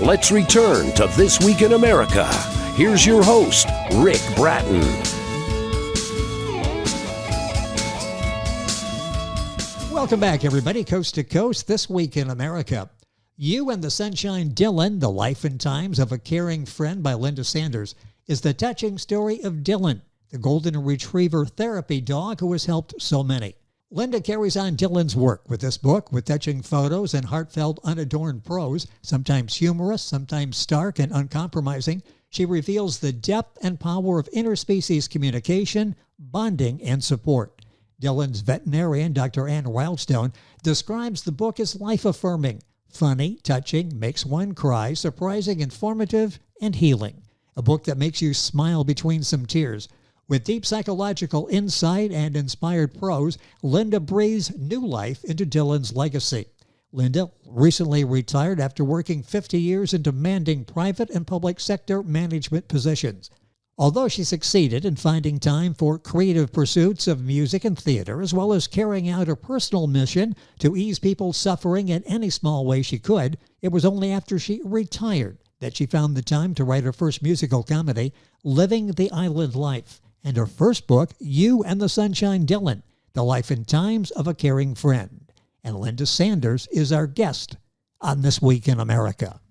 Let's return to This Week in America. Here's your host, Rick Bratton. Welcome back, everybody, coast to coast, This Week in America. You and the Sunshine Dylan, The Life and Times of a Caring Friend by Linda Sanders, is the touching story of Dylan, the golden retriever therapy dog who has helped so many. Linda carries on Dylan's work with this book with touching photos and heartfelt, unadorned prose, sometimes humorous, sometimes stark and uncompromising. She reveals the depth and power of interspecies communication, bonding, and support. Dylan's veterinarian, Dr. Ann Wildstone, describes the book as life-affirming, funny, touching, makes one cry, surprising, informative, and healing. A book that makes you smile between some tears. With deep psychological insight and inspired prose, Linda breathes new life into Dylan's legacy. Linda recently retired after working 50 years in demanding private and public sector management positions. Although she succeeded in finding time for creative pursuits of music and theater, as well as carrying out her personal mission to ease people's suffering in any small way she could, it was only after she retired that she found the time to write her first musical comedy, Living the Island Life, and her first book, You and the Sunshine Dylan, The Life and Times of a Caring Friend. And Linda Sanders is our guest on This Week in America.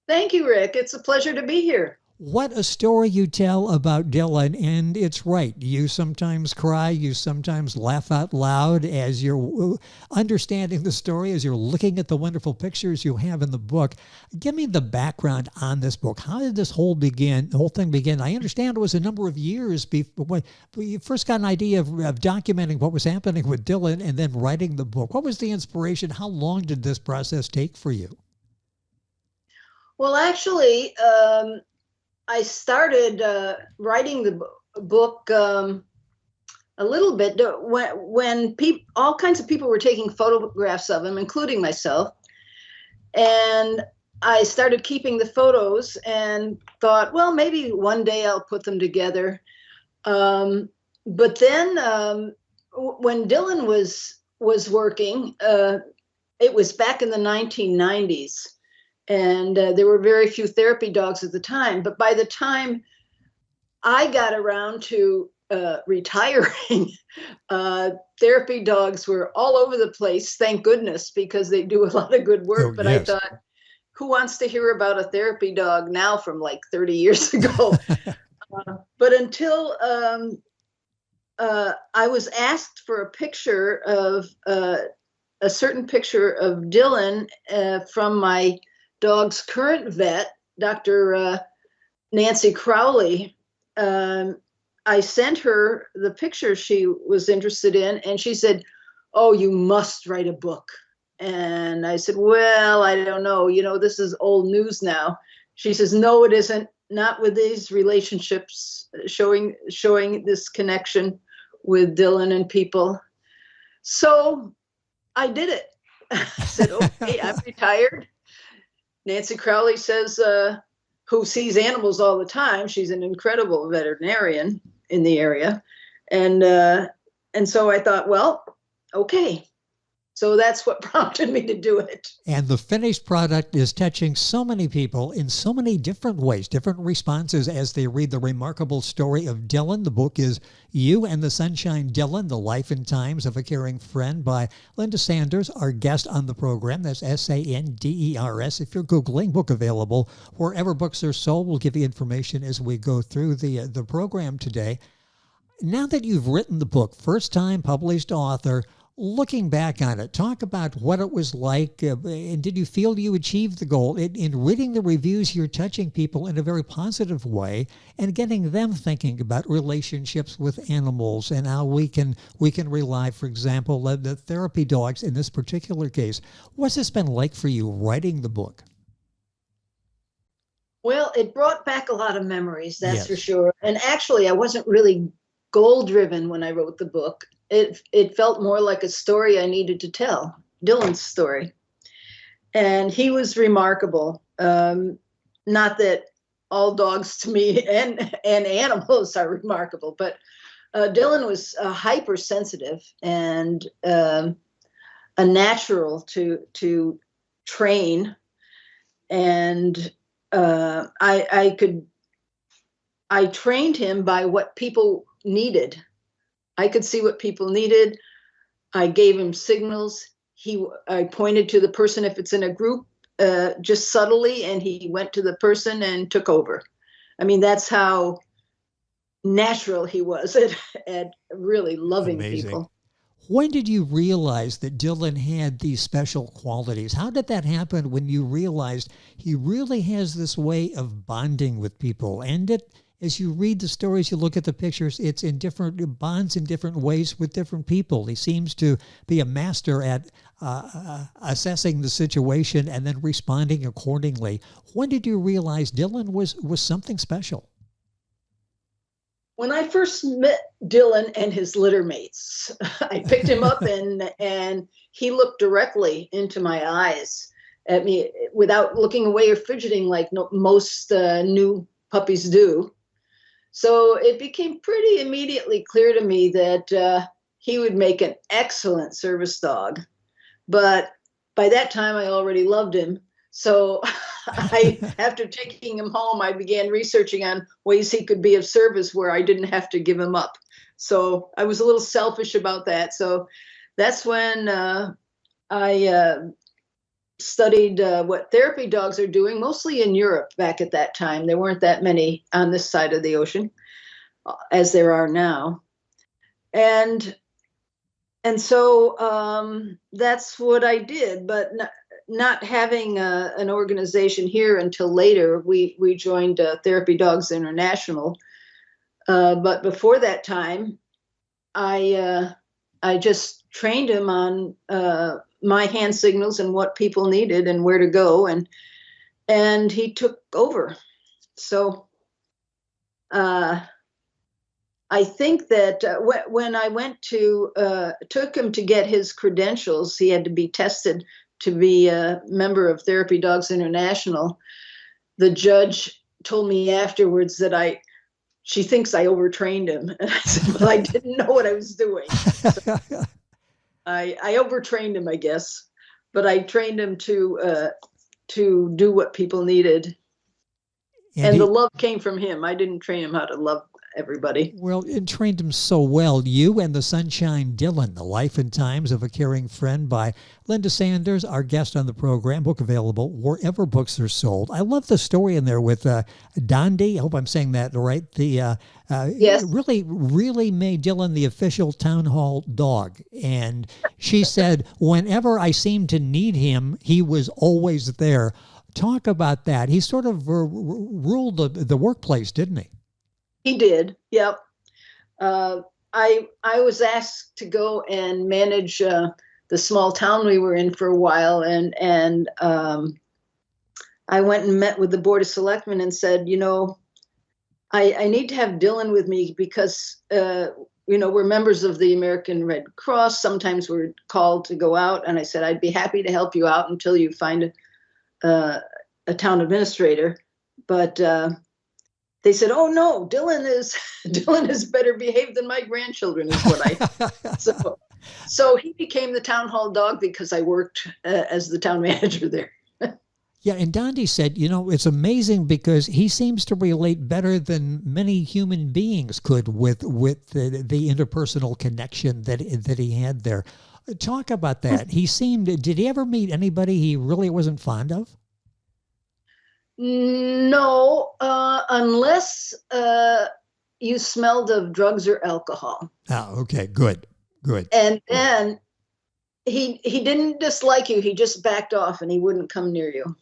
Thank you, Rick. It's a pleasure to be here. What a story you tell about Dylan, and it's right. You sometimes cry, you sometimes laugh out loud as you're understanding the story, as you're looking at the wonderful pictures you have in the book. Give me the background on this book. How did this whole thing begin? I understand it was a number of years before when you first got an idea of documenting what was happening with Dylan and then writing the book. What was the inspiration? How long did this process take for you? Well, actually, I started writing the book a little bit when all kinds of people were taking photographs of him, including myself. And I started keeping the photos and thought, well, maybe one day I'll put them together. But then when Dylan was working, it was back in the 1990s. And there were very few therapy dogs at the time. But by the time I got around to retiring, therapy dogs were all over the place, thank goodness, because they do a lot of good work. But yes. I thought, who wants to hear about a therapy dog now from like 30 years ago? But until I was asked for a picture of a certain picture of Dylan from my dog's current vet, Dr. Nancy Crowley. I sent her the picture she was interested in, and she said, "Oh, you must write a book." And I said, "Well, I don't know. You know, this is old news now." She says, "No, it isn't. Not with these relationships showing this connection with Dylan and people." So I did it. I said, "Okay, I'm retired." Nancy Crowley says, who sees animals all the time. She's an incredible veterinarian in the area. And so I thought, well, okay. So that's what prompted me to do it. And the finished product is touching so many people in so many different ways, different responses as they read the remarkable story of Dylan. The book is You and the Sunshine Dylan, The Life and Times of a Caring Friend by Linda Sanders, our guest on the program. That's Sanders. If you're Googling, book available wherever books are sold. We'll give you information as we go through the program today. Now that you've written the book, first time published author, looking back on it, talk about what it was like, and did you feel you achieved the goal? In reading the reviews, you're touching people in a very positive way and getting them thinking about relationships with animals and how we can rely, for example, the therapy dogs in this particular case. What's this been like for you writing the book? Well, it brought back a lot of memories, that's for sure. And actually, I wasn't really goal-driven when I wrote the book. It felt more like a story I needed to tell, Dylan's story. And he was remarkable. Not that all dogs to me and animals are remarkable, but Dylan was hypersensitive and a natural to train. And I trained him by what people needed. I could see what people needed. I gave him signals. I pointed to the person if it's in a group, just subtly, and he went to the person and took over. I mean, that's how natural he was at really loving Amazing. people. When did you realize that Dylan had these special qualities? How did that happen when you realized he really has this way of bonding with people? And as you read the stories, you look at the pictures, it's in different bonds in different ways with different people. He seems to be a master at assessing the situation and then responding accordingly. When did you realize Dylan was something special? When I first met Dylan and his litter mates, I picked him up and he looked directly into my eyes at me without looking away or fidgeting like most new puppies do. So it became pretty immediately clear to me that he would make an excellent service dog. But by that time, I already loved him. So after taking him home, I began researching on ways he could be of service where I didn't have to give him up. So I was a little selfish about that. So that's when I studied what therapy dogs are doing, mostly in Europe back at that time. There weren't that many on this side of the ocean as there are now. And so that's what I did, but not having an organization here until later. We joined Therapy Dogs International. But before that time, I just trained him on my hand signals and what people needed and where to go, and he took over. So I think that when I went took him to get his credentials, he had to be tested to be a member of Therapy Dogs International. The judge told me afterwards that she thinks I overtrained him. And I said, well, I didn't know what I was doing. So I overtrained him, I guess, but I trained him to do what people needed. And the love came from him. I didn't train him how to love everybody. Well, it trained him so well. You and the Sunshine Dylan, The Life and Times of a Caring Friend by Linda Sanders, our guest on the program. Book available wherever books are sold. I love the story in there with Dondi. I hope I'm saying that right. Yes. Really made Dylan the official town hall dog. And she said, whenever I seemed to need him, he was always there. Talk about that. He sort of ruled the workplace, didn't he? He did. Yep. I was asked to go and manage the small town we were in for a while, and I went and met with the Board of Selectmen and said, I need to have Dylan with me because we're members of the American Red Cross. Sometimes we're called to go out, and I said I'd be happy to help you out until you find a town administrator, but. They said, "Oh no, Dylan is better behaved than my grandchildren." Is what so he became the town hall dog because I worked as the town manager there. Yeah, and Dondi said, it's amazing because he seems to relate better than many human beings could with the interpersonal connection that he had there. Talk about that. Did he ever meet anybody he really wasn't fond of? No, unless you smelled of drugs or alcohol. Oh, okay, good. And then he didn't dislike you. He just backed off and he wouldn't come near you.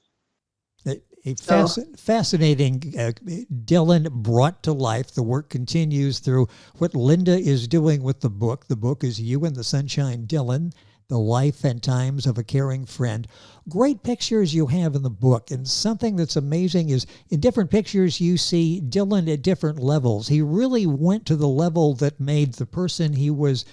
Fascinating. Dylan brought to life. The work continues through what Linda is doing with the book. The book is You and the Sunshine Dylan, The Life and Times of a Caring Friend. Great pictures you have in the book. And something that's amazing is in different pictures you see Dylan at different levels. He really went to the level that made the person he was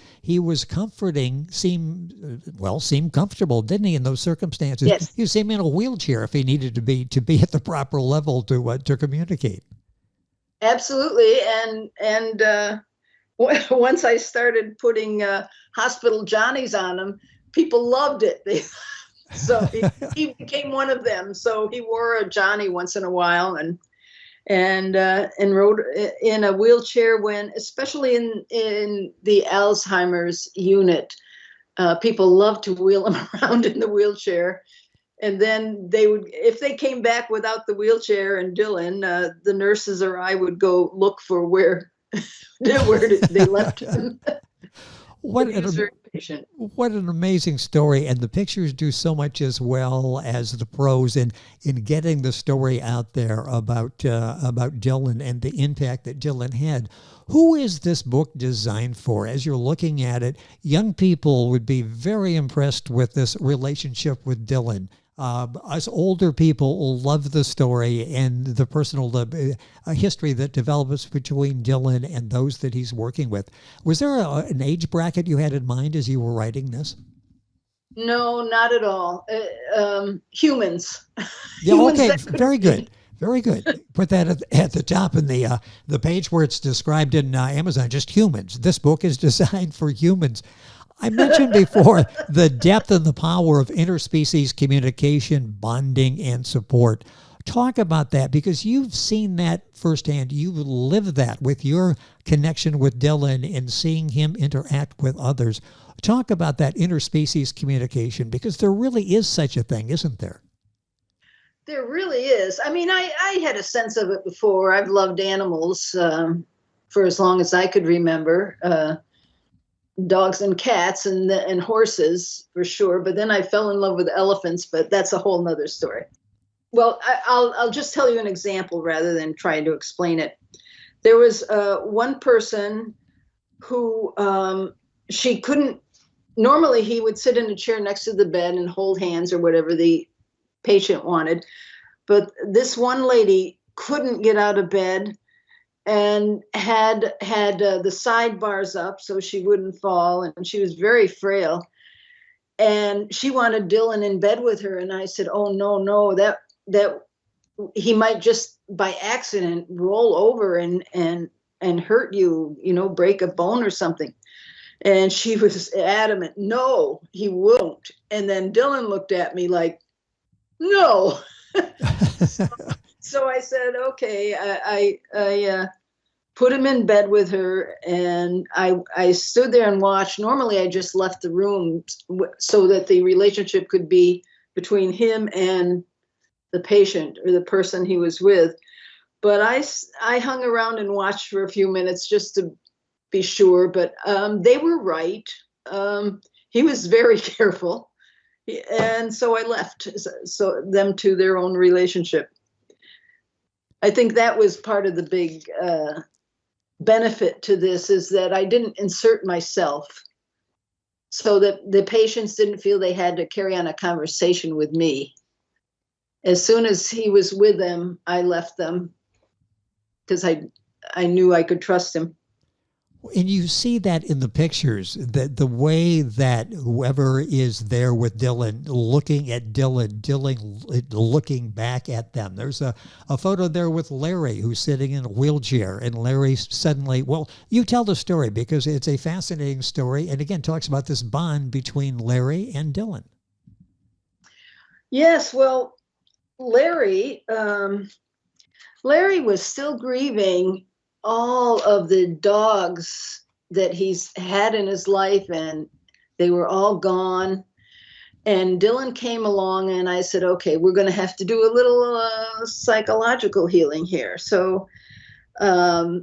comforting seem comfortable, didn't he, in those circumstances? Yes. You see him in a wheelchair if he needed to be at the proper level to communicate. Absolutely. And once I started putting hospital Johnnies on him, people loved it. So he became one of them. So he wore a Johnny once in a while, and rode in a wheelchair when, especially in the Alzheimer's unit, people love to wheel him around in the wheelchair. And then they would, if they came back without the wheelchair and Dylan, the nurses or I would go look for where they left him. What He was very patient. What an amazing story. And the pictures do so much as well as the prose in getting the story out there about Dylan and the impact that Dylan had. Who is this book designed for? As you're looking at it, young people would be very impressed with this relationship with Dylan. Us older people will love the story and the personal history that develops between Dylan and those that he's working with. Was there an age bracket you had in mind as you were writing this? No, not at all. Humans. Yeah, Humans okay, very good. Very good. Put that at the top in the page where it's described in Amazon, just humans. This book is designed for humans. I mentioned before the depth and the power of interspecies communication, bonding, and support. Talk about that, because you've seen that firsthand. You've lived that with your connection with Dylan and seeing him interact with others. Talk about that interspecies communication, because there really is such a thing, isn't there? There really is. I mean, I had a sense of it before. I've loved animals for as long as I could remember. Dogs and cats and horses for sure. But then I fell in love with elephants, but that's a whole nother story. Well, I'll just tell you an example rather than trying to explain it. There was one person who she couldn't, normally he would sit in a chair next to the bed and hold hands or whatever the patient wanted. But this one lady couldn't get out of bed and had the sidebars up so she wouldn't fall, and she was very frail, and she wanted Dylan in bed with her. And I said, oh no, that he might just by accident roll over and hurt you, break a bone or something. And she was adamant, no, he won't. And then Dylan looked at me like, no. So I said, okay, I put him in bed with her, and I stood there and watched. Normally I just left the room so that the relationship could be between him and the patient or the person he was with. But I hung around and watched for a few minutes just to be sure. But they were right. He was very careful. And so I left them to their own relationship. I think that was part of the big benefit to this, is that I didn't insert myself, so that the patients didn't feel they had to carry on a conversation with me. As soon as he was with them, I left them because I knew I could trust him. And you see that in the pictures, that the way that whoever is there with Dylan, looking at Dylan looking back at them. There's a photo there with Larry, who's sitting in a wheelchair, and Larry suddenly, well, you tell the story, because it's a fascinating story, and again, talks about this bond between Larry and Dylan. Yes, well, Larry was still grieving all of the dogs that he's had in his life, and they were all gone. And Dylan came along, and I said, okay, we're going to have to do a little psychological healing here. So I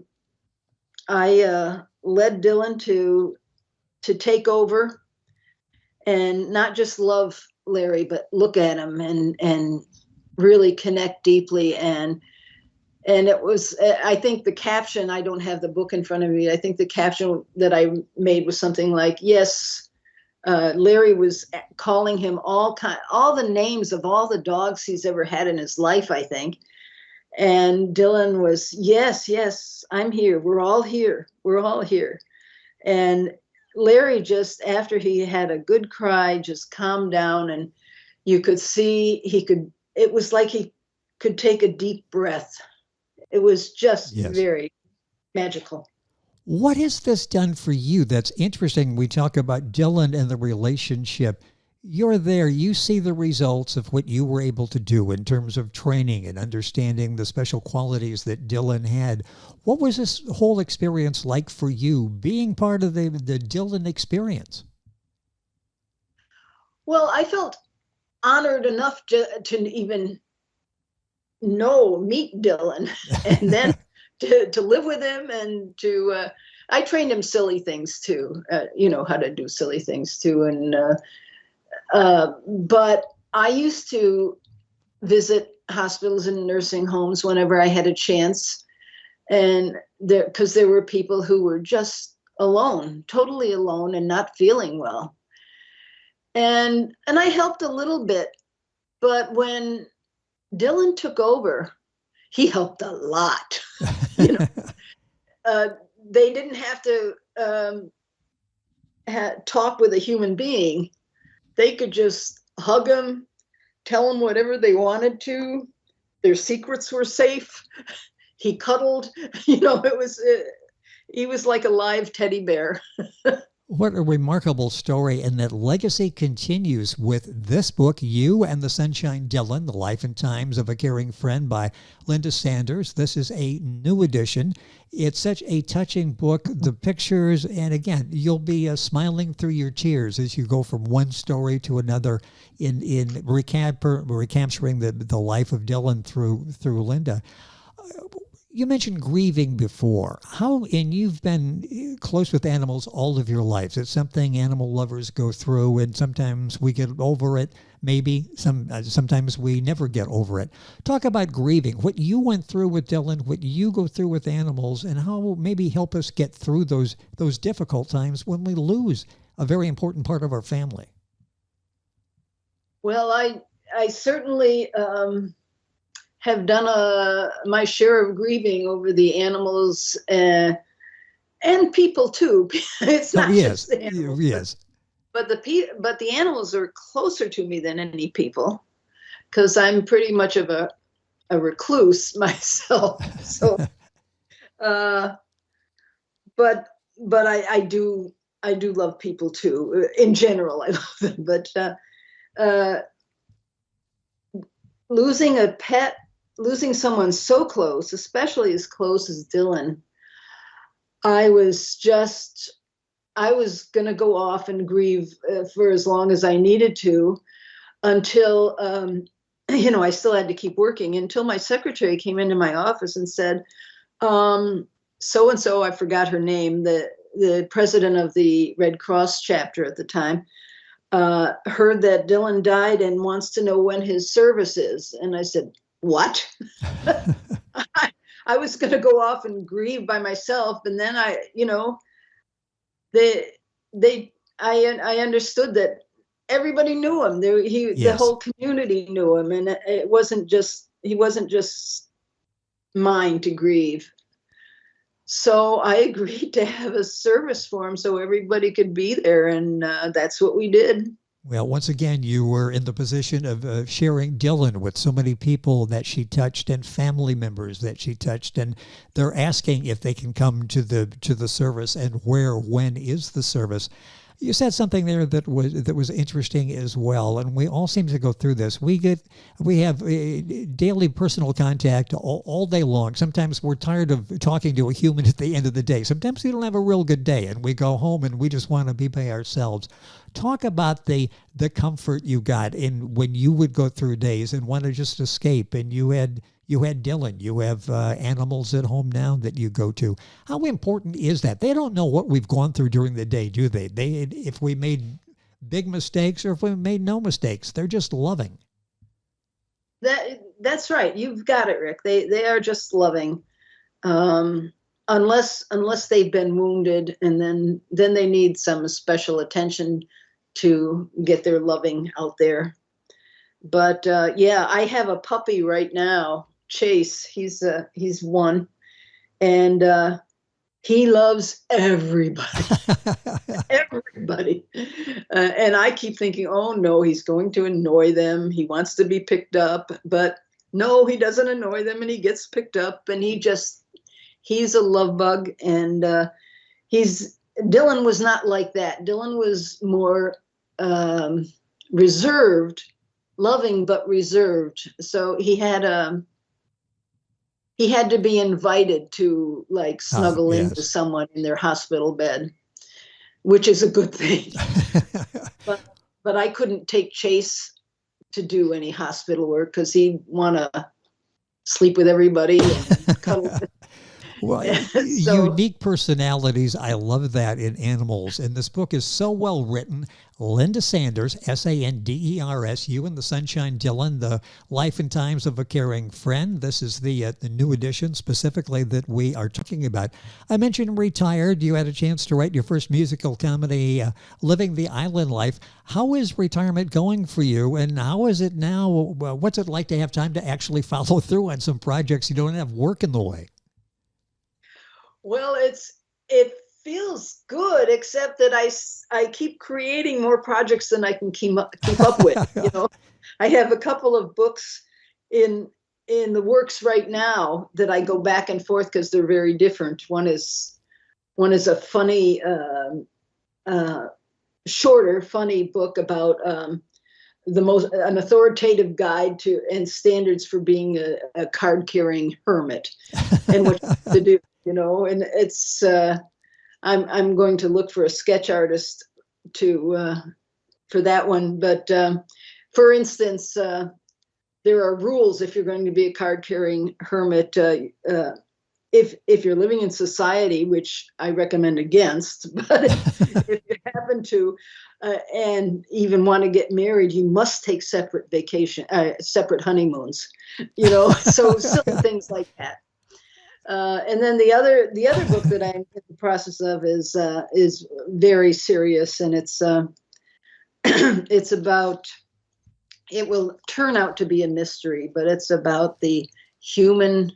led Dylan to take over and not just love Larry, but look at him and really connect deeply. And it was, I think the caption, I don't have the book in front of me. I think the caption that I made was something like, yes, Larry was calling him all the names of all the dogs he's ever had in his life, I think. And Dylan was, yes, I'm here. We're all here. We're all here. And Larry, just after he had a good cry, just calmed down, and you could see it was like he could take a deep breath. It was just very magical. What has this done for you that's interesting? We talk about Dylan and the relationship. You're there, you see the results of what you were able to do in terms of training and understanding the special qualities that Dylan had. What was this whole experience like for you, being part of the Dylan experience? Well, I felt honored enough to even meet Dylan, and then to live with him, and to I trained him silly things too, how to do silly things too, and but I used to visit hospitals and nursing homes whenever I had a chance, and because there were people who were just alone, totally alone, and not feeling well, and I helped a little bit, but when Dylan took over, he helped a lot. They didn't have to talk with a human being. They could just hug him, tell him whatever they wanted to. Their secrets were safe. He cuddled. He was like a live teddy bear. What a remarkable story, and that legacy continues with this book, You and the Sunshine Dylan, The Life and Times of a Caring Friend by Linda Sanders. This is a new edition. It's such a touching book, the pictures, and again, you'll be smiling through your tears as you go from one story to another in recapturing the life of Dylan through Linda. You mentioned grieving before. And you've been close with animals all of your lives. It's something animal lovers go through, and sometimes we get over it. Maybe sometimes we never get over it. Talk about grieving, what you went through with Dylan, what you go through with animals, and how maybe help us get through those difficult times when we lose a very important part of our family. Well, I certainly have done my share of grieving over the animals and people too. It's not just the animals, yes. But the animals are closer to me than any people, because I'm pretty much of a recluse myself. So, but I do love people too. In general, I love them. But losing a pet, losing someone so close, especially as close as Dylan, I was going to go off and grieve for as long as I needed to, until, I still had to keep working, until my secretary came into my office and said, so-and-so, I forgot her name, the president of the Red Cross chapter at the time, heard that Dylan died and wants to know when his service is. And I said, what? I was going to go off and grieve by myself. And then I understood that everybody knew him. Yes. The whole community knew him. And he wasn't just mine to grieve. So I agreed to have a service for him so everybody could be there, and that's what we did. Well, once again, you were in the position of sharing Dylan with so many people that she touched and family members that she touched, and they're asking if they can come to the service and when is the service. You said something there that was interesting as well, and we all seem to go through this. We have daily personal contact all day long. Sometimes we're tired of talking to a human at the end of the day. Sometimes we don't have a real good day, and we go home and we just want to be by ourselves. Talk about the comfort you got in when you would go through days and want to just escape, and you had Dylan. You have animals at home now that you go to. How important is that? They don't know what we've gone through during the day, do they? If we made big mistakes or if we made no mistakes, they're just loving. That's right. You've got it, Rick. They are just loving, unless they've been wounded, and then they need some special attention to get their loving out there. But I have a puppy right now, Chase. He's one, and he loves everybody. Everybody. And I keep thinking, oh no, he's going to annoy them. He wants to be picked up, but no, he doesn't annoy them, and he gets picked up, and he's a love bug. And Dylan was not like that. Dylan was more reserved, loving but reserved. So he had to be invited to like snuggle into someone in their hospital bed, which is a good thing. but I couldn't take Chase to do any hospital work because he'd want to sleep with everybody and cuddle with. Well, unique personalities. I love that in animals. And this book is so well written. Linda Sanders, Sanders, You and the Sunshine Dylan, The Life and Times of a Caring Friend. This is the new edition specifically that we are talking about. I mentioned retired. You had a chance to write your first musical comedy, Living the Island Life. How is retirement going for you? And how is it now? What's it like to have time to actually follow through on some projects you don't have work in the way? Well, it feels good, except that I keep creating more projects than I can keep up with. You know, I have a couple of books in the works right now that I go back and forth because they're very different. One is a funny, shorter, funny book about an authoritative guide to and standards for being a card-carrying hermit and what to do. You know, and it's I'm going to look for a sketch artist for that one. But for instance, there are rules if you're going to be a card-carrying hermit. If you're living in society, which I recommend against, but if you happen to and even want to get married, you must take separate separate honeymoons. You know, so silly things like that. And then the other book that I'm in the process of is very serious, and it's it's about, it will turn out to be a mystery, but it's about the human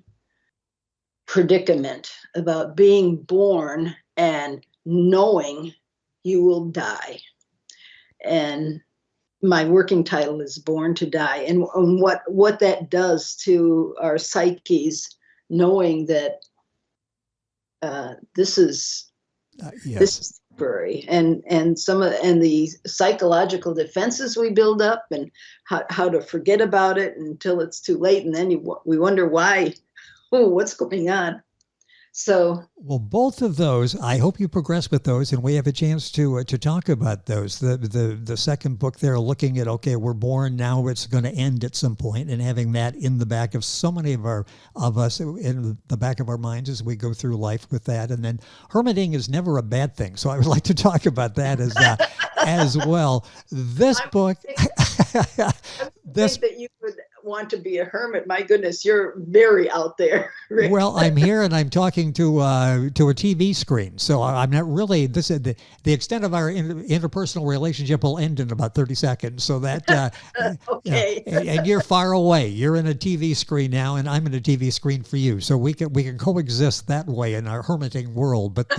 predicament, about being born and knowing you will die. And my working title is Born to Die, and what that does to our psyches, knowing that this is temporary, and the psychological defenses we build up, and how to forget about it until it's too late, and then we wonder why. Oh, what's going on? So, well, both of those, I hope you progress with those, and we have a chance to talk about those. The second book there, looking at, okay, we're born, now it's going to end at some point, and having that in the back of so many of us in the back of our minds as we go through life with that. And then hermiting is never a bad thing, so I would like to talk about that as well. This book, that you would want to be a hermit. My goodness, you're very out there, Rick. Well, I'm here and I'm talking to a TV screen, so I'm not really. This is the extent of our interpersonal relationship will end in about 30 seconds. So that okay. And you're far away. You're in a TV screen now, and I'm in a TV screen for you. So we can coexist that way in our hermiting world. But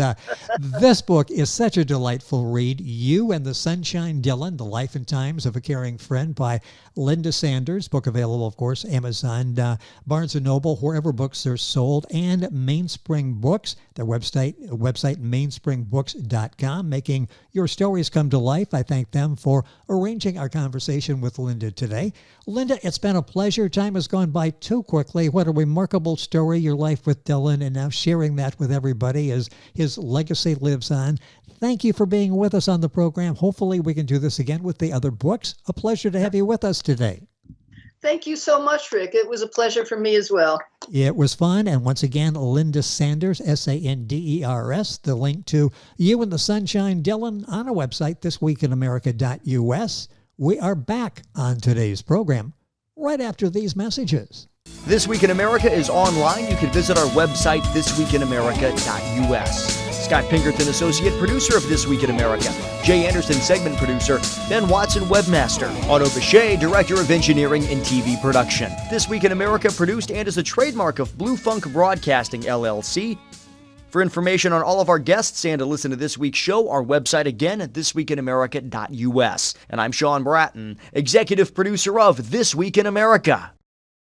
this book is such a delightful read. You and the Sunshine Dylan: The Life and Times of a Caring Friend by Linda Sanders. Book available, of course, Amazon, Barnes & Noble, wherever books are sold, and Mainspring Books, their website mainspringbooks.com, making your stories come to life. I thank them for arranging our conversation with Linda today. Linda, it's been a pleasure. Time has gone by too quickly. What a remarkable story, your life with Dylan, and now sharing that with everybody as his legacy lives on. Thank you for being with us on the program. Hopefully we can do this again with the other books. A pleasure to have you with us today. Thank you so much, Rick. It was a pleasure for me as well. It was fun. And once again, Linda Sanders, Sanders, the link to You and the Sunshine Dylan on our website, thisweekinamerica.us. We are back on today's program right after these messages. This Week in America is online. You can visit our website, thisweekinamerica.us. Scott Pinkerton, Associate Producer of This Week in America. Jay Anderson, Segment Producer. Ben Watson, Webmaster. Otto Bechet, Director of Engineering and TV Production. This Week in America produced and is a trademark of Blue Funk Broadcasting, LLC. For information on all of our guests and to listen to this week's show, our website again at thisweekinamerica.us. And I'm Sean Bratton, Executive Producer of This Week in America.